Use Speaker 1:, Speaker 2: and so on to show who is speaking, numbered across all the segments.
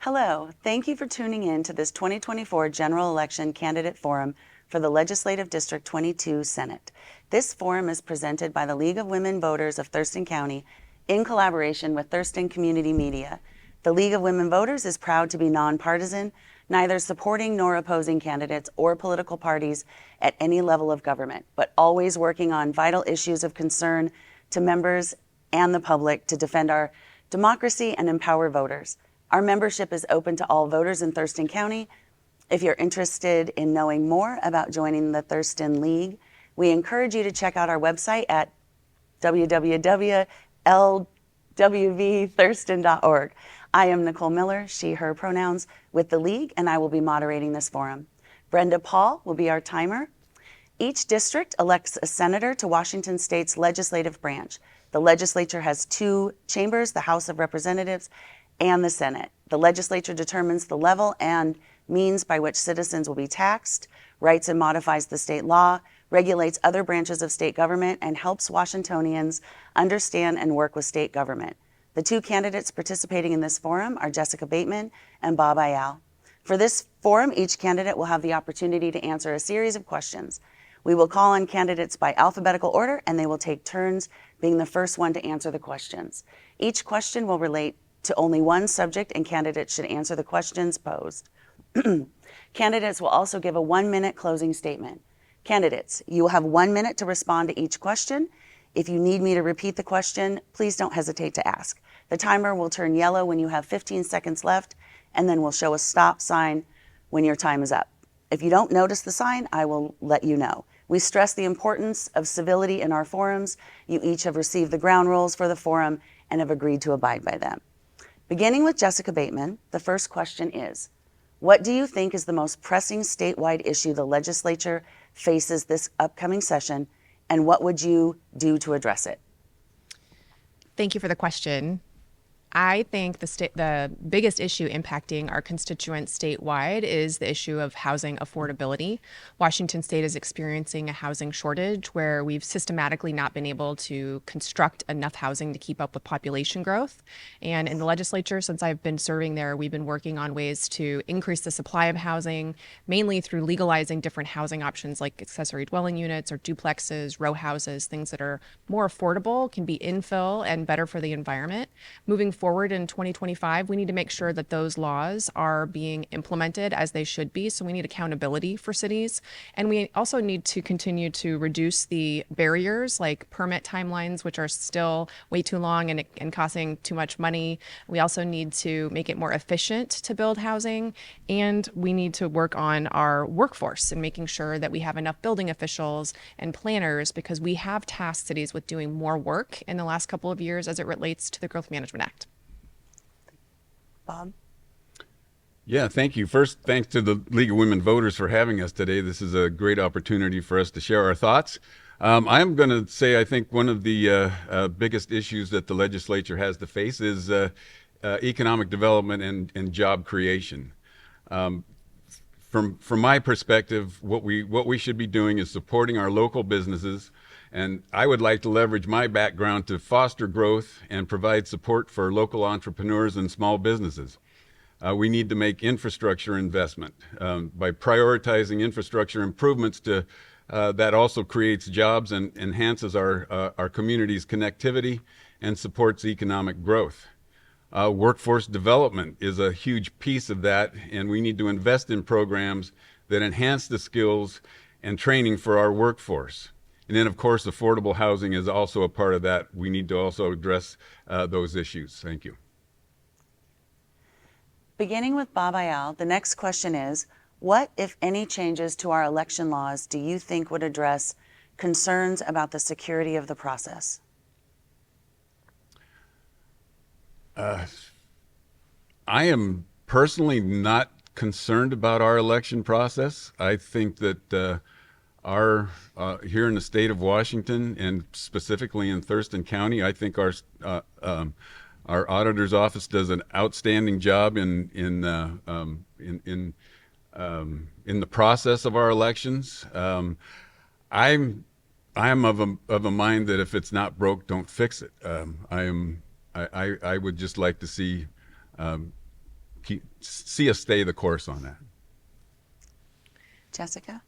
Speaker 1: Hello, thank you for tuning in to this 2024 General Election Candidate Forum for the Legislative District 22 Senate. This forum is presented by the League of Women Voters of Thurston County in collaboration with Thurston Community Media. The League of Women Voters is proud to be nonpartisan, neither supporting nor opposing candidates or political parties at any level of government, but always working on vital issues of concern to members and the public to defend our democracy and empower voters. Our membership is open to all voters in Thurston County. If you're interested in knowing more about joining the Thurston League, we encourage you to check out our website at www.lwvthurston.org. I am Nicole Miller, she, her pronouns, with the League, and I will be moderating this forum. Brenda Paul will be our timer. Each district elects a senator to Washington State's legislative branch. The legislature has two chambers, the House of Representatives and the Senate. The legislature determines the level and means by which citizens will be taxed, writes and modifies the state law, regulates other branches of state government, and helps Washingtonians understand and work with state government. The two candidates participating in this forum are Jessica Bateman and Bob Iyall. For this forum, each candidate will have the opportunity to answer a series of questions. We will call on candidates by alphabetical order, and they will take turns being the first one to answer the questions. Each question will relate to only one subject, and candidates should answer the questions posed. Candidates will also give a 1-minute closing statement. Candidates, you will have 1 minute to respond to each question. If you need me to repeat the question, please don't hesitate to ask. The timer will turn yellow when you have 15 seconds left, and then will show a stop sign when your time is up. If you don't notice the sign, I will let you know. We stress the importance of civility in our forums. You each have received the ground rules for the forum and have agreed to abide by them. Beginning with Jessica Bateman, the first question is, what do you think is the most pressing statewide issue the legislature faces this upcoming session, and what would you do to address it?
Speaker 2: Thank you for the question. I think the biggest issue impacting our constituents statewide is the issue of housing affordability. Washington State is experiencing a housing shortage where we've systematically not been able to construct enough housing to keep up with population growth. And in the legislature, since I've been serving there, we've been working on ways to increase the supply of housing, mainly through legalizing different housing options like accessory dwelling units or duplexes, row houses, things that are more affordable, can be infill, and better for the environment. Moving forward in 2025, we need to make sure that those laws are being implemented as they should be. So we need accountability for cities. And we also need to continue to reduce the barriers like permit timelines, which are still way too long and costing too much money. We also need to make it more efficient to build housing. And we need to work on our workforce and making sure that we have enough building officials and planners, because we have tasked cities with doing more work in the last couple of years as it relates to the Growth Management Act.
Speaker 1: Bob?
Speaker 3: Yeah, thank you. First, thanks to the League of Women Voters for having us today. This is a great opportunity for us to share our thoughts. I'm going to say I think one of the biggest issues that the legislature has to face is economic development and job creation. From my perspective, what we should be doing is supporting our local businesses, and I would like to leverage my background to foster growth and provide support for local entrepreneurs and small businesses. We need to make infrastructure investment by prioritizing infrastructure improvements that also creates jobs and enhances our community's connectivity and supports economic growth. Workforce development is a huge piece of that, and we need to invest in programs that enhance the skills and training for our workforce. And then, of course, affordable housing is also a part of that. We need to also address those issues. Thank you.
Speaker 1: Beginning with Bob Iyall, the next question is, what, if any, changes to our election laws do you think would address concerns about the security of the process?
Speaker 3: I am personally not concerned about our election process. I think that here in the state of Washington, and specifically in Thurston County, I think our auditor's office does an outstanding job in the process of our elections. I'm of a mind that if it's not broke, don't fix it. I would just like to see see us stay the course on that.
Speaker 1: Jessica?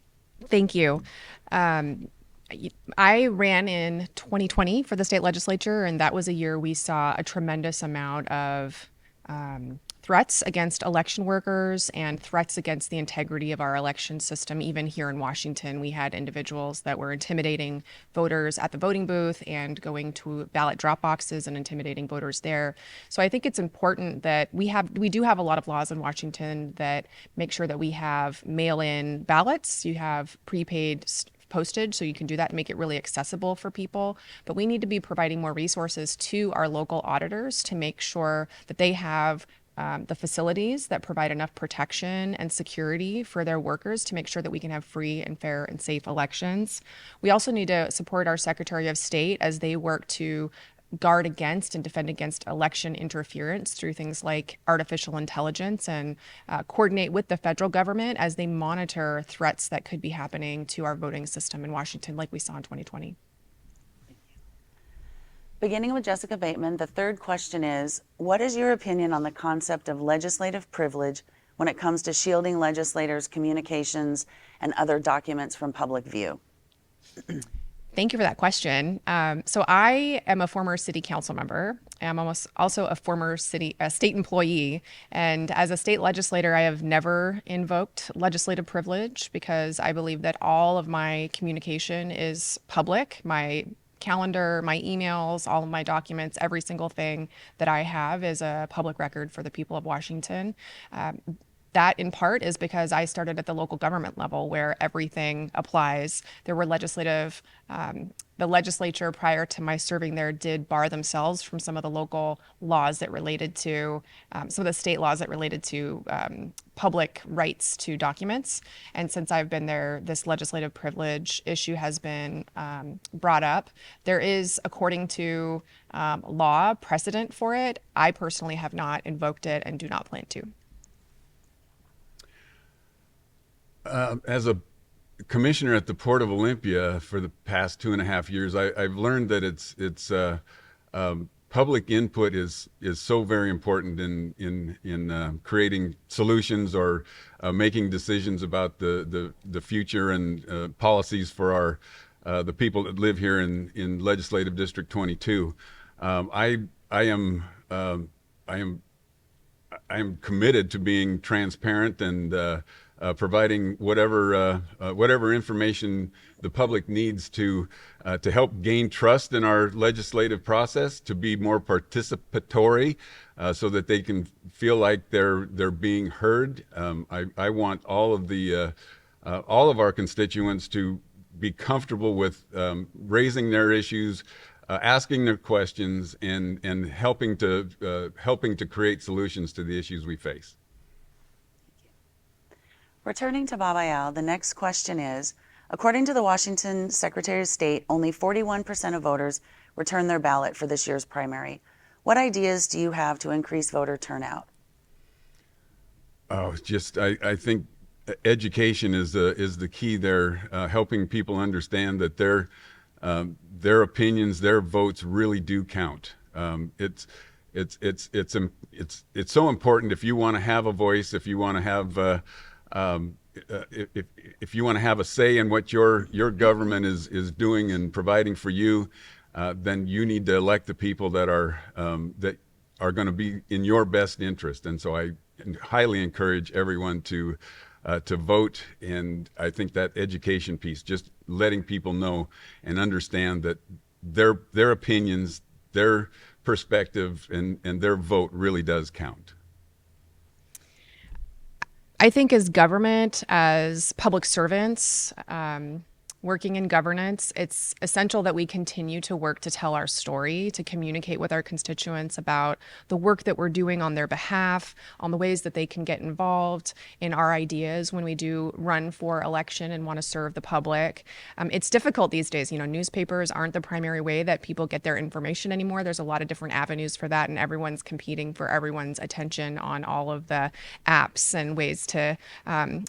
Speaker 2: Thank you. I ran in 2020 for the state legislature, and that was a year we saw a tremendous amount of threats against election workers and threats against the integrity of our election system. Even here in Washington, we had individuals that were intimidating voters at the voting booth and going to ballot drop boxes and intimidating voters there. So I think it's important that we do have a lot of laws in Washington that make sure that we have mail-in ballots. You have prepaid postage, so you can do that and make it really accessible for people. But we need to be providing more resources to our local auditors to make sure that they have the facilities that provide enough protection and security for their workers to make sure that we can have free and fair and safe elections. We also need to support our Secretary of State as they work to guard against and defend against election interference through things like artificial intelligence and coordinate with the federal government as they monitor threats that could be happening to our voting system in Washington like we saw in 2020.
Speaker 1: Beginning with Jessica Bateman, the third question is, what is your opinion on the concept of legislative privilege when it comes to shielding legislators' communications and other documents from public view?
Speaker 2: Thank you for that question. So I am a former city council member. I'm also a former state employee. And as a state legislator, I have never invoked legislative privilege because I believe that all of my communication is public. My calendar, my emails, all of my documents, every single thing that I have is a public record for the people of Washington. That in part is because I started at the local government level where everything applies. There were the legislature prior to my serving there did bar themselves from some of the local laws that related to, some of the state laws that related to public rights to documents. And since I've been there, this legislative privilege issue has been brought up. There is, according to law, precedent for it. I personally have not invoked it and do not plan to.
Speaker 3: As a commissioner at the Port of Olympia for the past 2.5 years, I've learned that it's public input is so very important in creating solutions or making decisions about the future and policies for the people that live here in Legislative District 22. I am committed to being transparent and providing whatever information the public needs to help gain trust in our legislative process, to be more participatory, so that they can feel like they're being heard. I want all of our constituents to be comfortable with raising their issues, asking their questions, and helping to create solutions to the issues we face.
Speaker 1: Returning to Bob Iyall, the next question is, according to the Washington Secretary of State, only 41% of voters returned their ballot for this year's primary. What ideas do you have to increase voter turnout?
Speaker 3: I think education is the key there, helping people understand that their opinions, their votes really do count. It's so important if you want to have a voice, if you want to have if you want to have a say in what your government is doing and providing for you, then you need to elect the people that are going to be in your best interest. And so I highly encourage everyone to vote. And I think that education piece, just letting people know and understand that their opinions, their perspective, and their vote really does count.
Speaker 2: I think as government, as public servants, working in governance, it's essential that we continue to work to tell our story, to communicate with our constituents about the work that we're doing on their behalf, on the ways that they can get involved in our ideas when we do run for election and want to serve the public. It's difficult these days. Newspapers aren't the primary way that people get their information anymore. There's a lot of different avenues for that, and everyone's competing for everyone's attention on all of the apps and ways to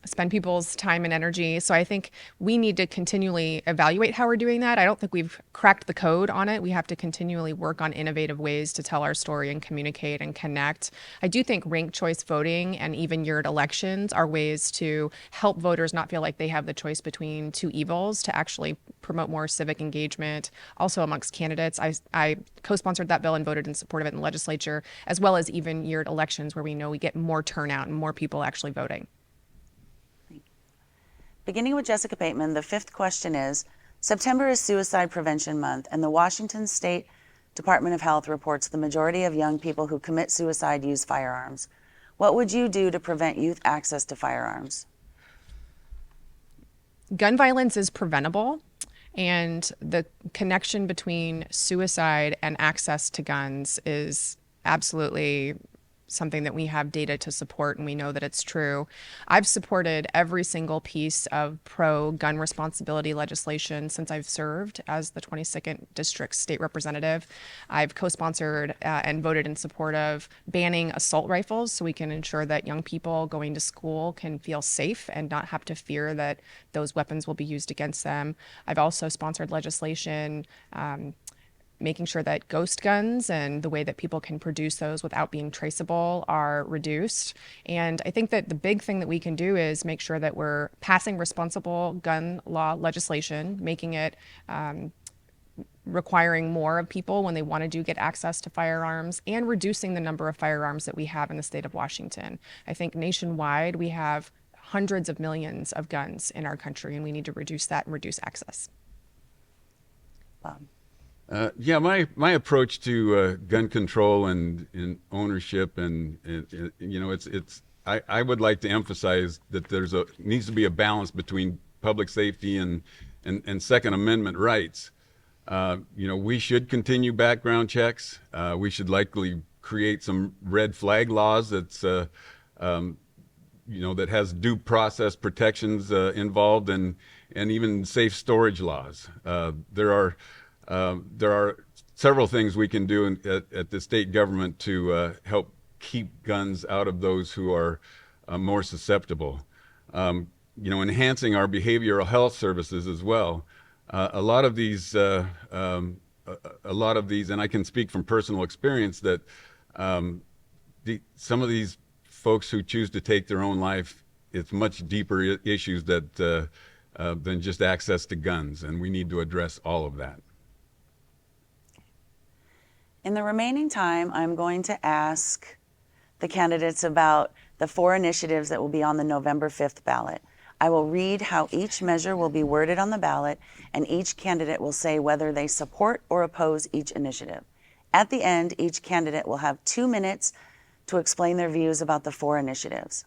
Speaker 2: spend people's time and energy. So I think we need to continue continually evaluate how we're doing that. I don't think we've cracked the code on it. We have to continually work on innovative ways to tell our story and communicate and connect. I do think ranked choice voting and even yeared elections are ways to help voters not feel like they have the choice between two evils, to actually promote more civic engagement, also amongst candidates. I co-sponsored that bill and voted in support of it in the legislature, as well as even yeared elections where we know we get more turnout and more people actually voting.
Speaker 1: Beginning with Jessica Bateman, the fifth question is, September is Suicide Prevention Month, and the Washington State Department of Health reports the majority of young people who commit suicide use firearms. What would you do to prevent youth access to firearms?
Speaker 2: Gun violence is preventable, and the connection between suicide and access to guns is absolutely something that we have data to support, and we know that it's true. I've supported every single piece of pro-gun responsibility legislation since I've served as the 22nd District State Representative. I've co-sponsored and voted in support of banning assault rifles so we can ensure that young people going to school can feel safe and not have to fear that those weapons will be used against them. I've also sponsored legislation making sure that ghost guns and the way that people can produce those without being traceable are reduced. And I think that the big thing that we can do is make sure that we're passing responsible gun law legislation, making it requiring more of people when they want to get access to firearms, and reducing the number of firearms that we have in the state of Washington. I think nationwide we have hundreds of millions of guns in our country, and we need to reduce that and reduce access.
Speaker 1: Bob.
Speaker 3: Yeah, my approach to gun control and ownership and I would like to emphasize that needs to be a balance between public safety and Second Amendment rights. We should continue background checks. We should likely create some red flag laws that has due process protections involved, and even safe storage laws. There are several things we can do at the state government to help keep guns out of those who are more susceptible. Enhancing our behavioral health services as well. A lot of these, and I can speak from personal experience that some of these folks who choose to take their own life, it's much deeper issues than just access to guns, and we need to address all of that.
Speaker 1: In the remaining time, I'm going to ask the candidates about the 4 initiatives that will be on the November 5th ballot. I will read how each measure will be worded on the ballot, and each candidate will say whether they support or oppose each initiative. At the end, each candidate will have 2 minutes to explain their views about the 4 initiatives.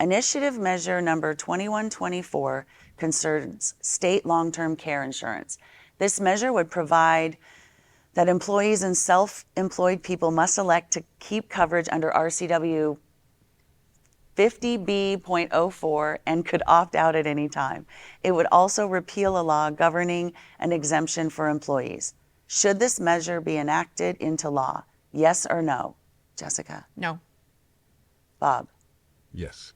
Speaker 1: Initiative measure number 2124 concerns state long-term care insurance. This measure would provide that employees and self-employed people must elect to keep coverage under RCW 50B.04 and could opt out at any time. It would also repeal a law governing an exemption for employees. Should this measure be enacted into law? Yes or no? Jessica?
Speaker 2: No.
Speaker 1: Bob?
Speaker 3: Yes.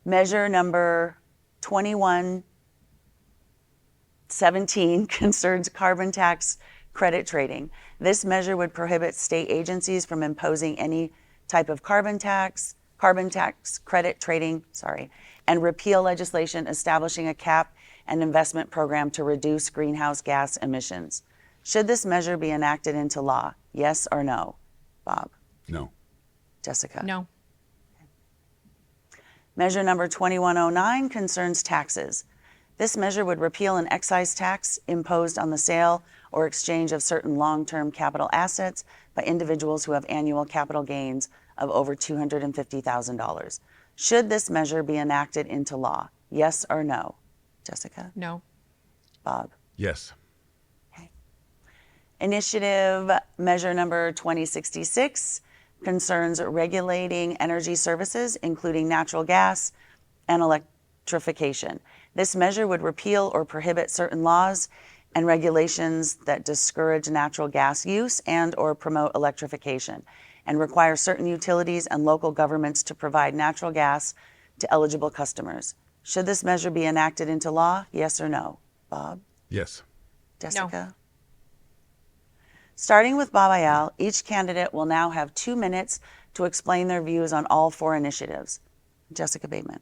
Speaker 1: Measure number 2117 concerns carbon tax credit trading. This measure would prohibit state agencies from imposing any type of carbon tax credit trading, and repeal legislation establishing a cap and investment program to reduce greenhouse gas emissions. Should this measure be enacted into law? Yes or no? Bob?
Speaker 3: No.
Speaker 1: Jessica?
Speaker 2: No.
Speaker 1: Measure number 2109 concerns taxes. This measure would repeal an excise tax imposed on the sale or exchange of certain long-term capital assets by individuals who have annual capital gains of over $250,000. Should this measure be enacted into law? Yes or no? Jessica?
Speaker 2: No.
Speaker 1: Bob?
Speaker 3: Yes.
Speaker 1: Okay. Initiative measure number 2066 concerns regulating energy services, including natural gas and electrification. This measure would repeal or prohibit certain laws and regulations that discourage natural gas use and or promote electrification, and require certain utilities and local governments to provide natural gas to eligible customers. Should this measure be enacted into law? Yes or no? Bob?
Speaker 3: Yes.
Speaker 1: Jessica? Starting with Bob Iyall, each candidate will now have 2 minutes to explain their views on all 4 initiatives. Jessica Bateman.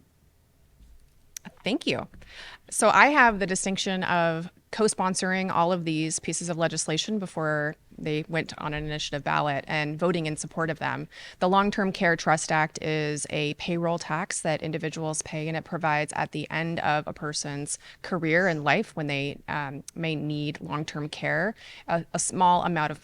Speaker 2: Thank you. So I have the distinction of co-sponsoring all of these pieces of legislation before they went on an initiative ballot and voting in support of them. The Long-Term Care Trust Act is a payroll tax that individuals pay, and it provides at the end of a person's career and life when they may need long-term care, a small amount of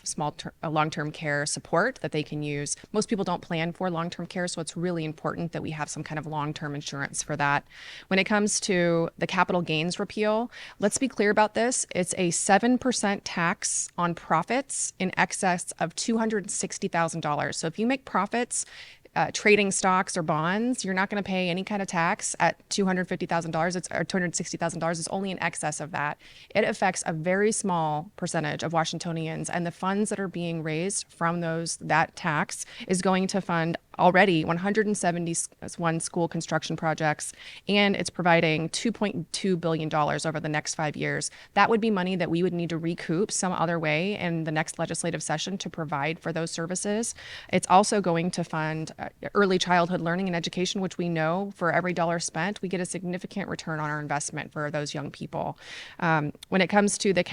Speaker 2: long-term care support that they can use. Most people don't plan for long-term care, so it's really important that we have some kind of long-term insurance for that. When it comes to the capital gains repeal, let's be clear about this. It's a 7% tax on profits in excess of $260,000. So if you make profits trading stocks or bonds, you're not going to pay any kind of tax at $250,000 or $260,000. It's only in excess of that. It affects a very small percentage of Washingtonians, and the funds that are being raised from that tax is going to fund already 171 school construction projects, and it's providing $2.2 billion over the next 5 years. That would be money that we would need to recoup some other way in the next legislative session to provide for those services. It's also going to fund early childhood learning and education, which we know for every dollar spent, we get a significant return on our investment for those young people. When it comes to the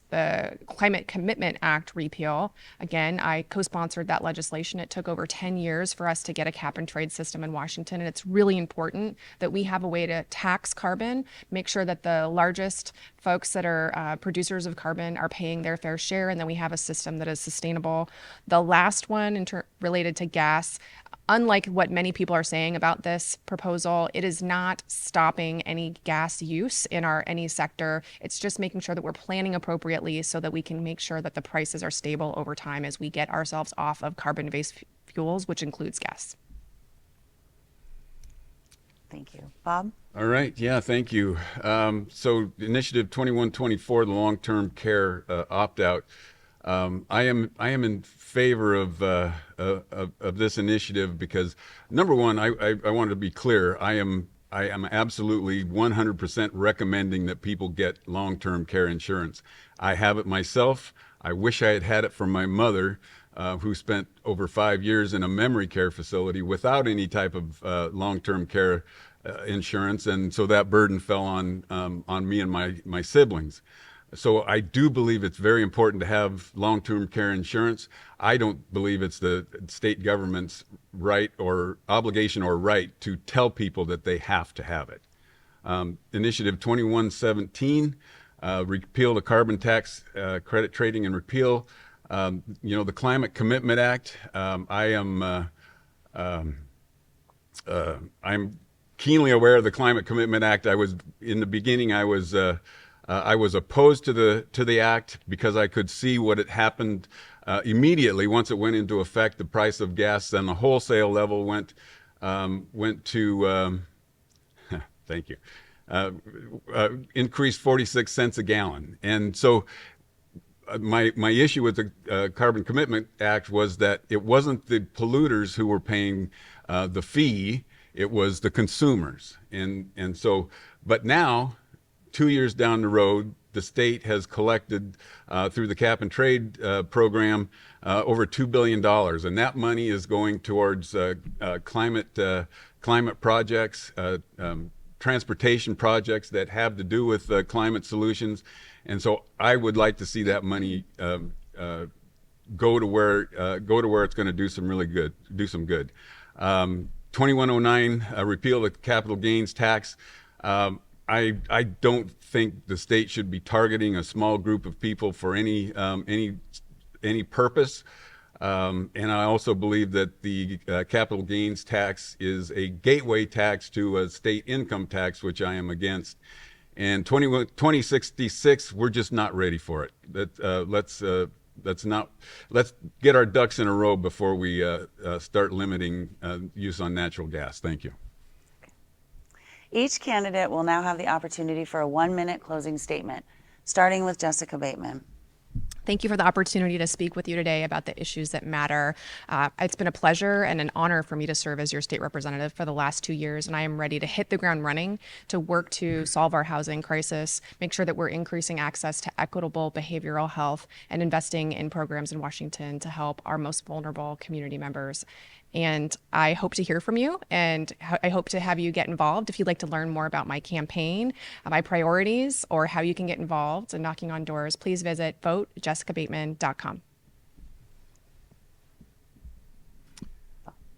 Speaker 2: the Climate Commitment Act repeal, again, I co-sponsored that legislation. It took over 10 years for us to get a cap and trade system in Washington, and it's really important that we have a way to tax carbon, make sure that the largest folks that are producers of carbon are paying their fair share, and then we have a system that is sustainable. The last one related to gas, unlike what many people are saying about this proposal, it is not stopping any gas use in any sector. It's just making sure that we're planning appropriately so that we can make sure that the prices are stable over time as we get ourselves off of carbon-based fuels, which includes gas.
Speaker 1: Thank you. Bob?
Speaker 3: All right. Yeah, thank you. So Initiative 2124, the long-term care opt-out. I am in favor of this initiative because, number one, I wanted to be clear. I am absolutely 100% recommending that people get long-term care insurance. I have it myself. I wish I had had it from my mother, who spent over 5 years in a memory care facility without any type of long-term care insurance, and so that burden fell on me and my siblings. So I do believe it's very important to have long-term care insurance. I don't believe it's the state government's right or obligation or right to tell people that they have to have it. Initiative 2117, repeal the carbon tax credit trading and repeal. The Climate Commitment Act. I'm keenly aware of the Climate Commitment Act. In the beginning, I was opposed to the act because I could see what had happened immediately once it went into effect. The price of gas on the wholesale level went to thank you, increased 46 cents a gallon. And so my issue with the Carbon Commitment Act was that it wasn't the polluters who were paying the fee, it was the consumers. And so, but now, 2 years down the road, the state has collected through the cap and trade program over $2 billion, and that money is going towards climate projects, transportation projects that have to do with climate solutions. And so I would like to see that money go to where it's going to do some good. 2109, repeal the capital gains tax. I don't think the state should be targeting a small group of people for any purpose. And I also believe that the capital gains tax is a gateway tax to a state income tax, which I am against. And 2066, we're just not ready for it. Let's get our ducks in a row before we start limiting use on natural gas. Thank you.
Speaker 1: Each candidate will now have the opportunity for a 1-minute closing statement, starting with Jessica Bateman.
Speaker 2: Thank you for the opportunity to speak with you today about the issues that matter. It's been a pleasure and an honor for me to serve as your state representative for the last 2 years, and I am ready to hit the ground running to work to solve our housing crisis, make sure that we're increasing access to equitable behavioral health, and investing in programs in Washington to help our most vulnerable community members. And I hope to hear from you, and I hope to have you get involved. If you'd like to learn more about my campaign, my priorities, or how you can get involved in knocking on doors, please visit votejessicabateman.com.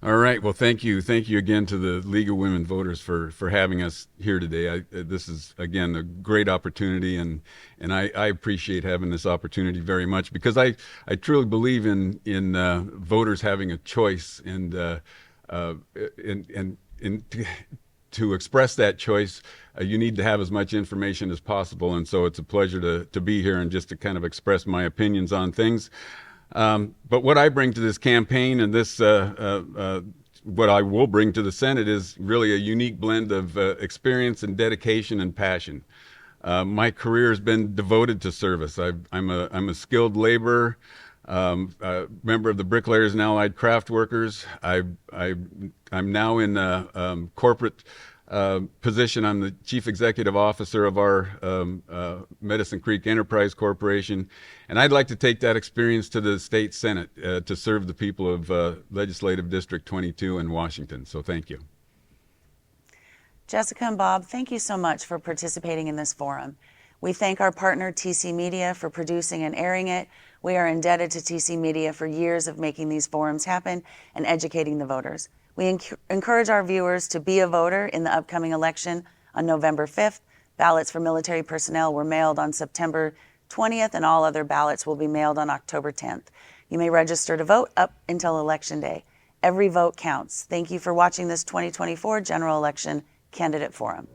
Speaker 3: All right. Well, thank you. Thank you again to the League of Women Voters for having us here today. This is, again, a great opportunity, and I appreciate having this opportunity very much, because I truly believe in voters having a choice, and to express that choice, you need to have as much information as possible. And so it's a pleasure to be here and just to kind of express my opinions on things. But what I bring to this campaign, and this what I will bring to the Senate, is really a unique blend of experience and dedication and passion. My career has been devoted to service. I'm a skilled laborer, member of the Bricklayers and Allied Craft Workers. I'm now in a corporate position. I'm the Chief Executive Officer of our Medicine Creek Enterprise Corporation, and I'd like to take that experience to the state Senate to serve the people of Legislative District 22 in Washington. So thank you.
Speaker 1: Jessica and Bob, thank you so much for participating in this forum. We thank our partner TCMedia for producing and airing it. We are indebted to TCMedia for years of making these forums happen and educating the voters. We encourage our viewers to be a voter in the upcoming election on November 5th. Ballots for military personnel were mailed on September 20th, and all other ballots will be mailed on October 10th. You may register to vote up until Election Day. Every vote counts. Thank you for watching this 2024 General Election Candidate Forum.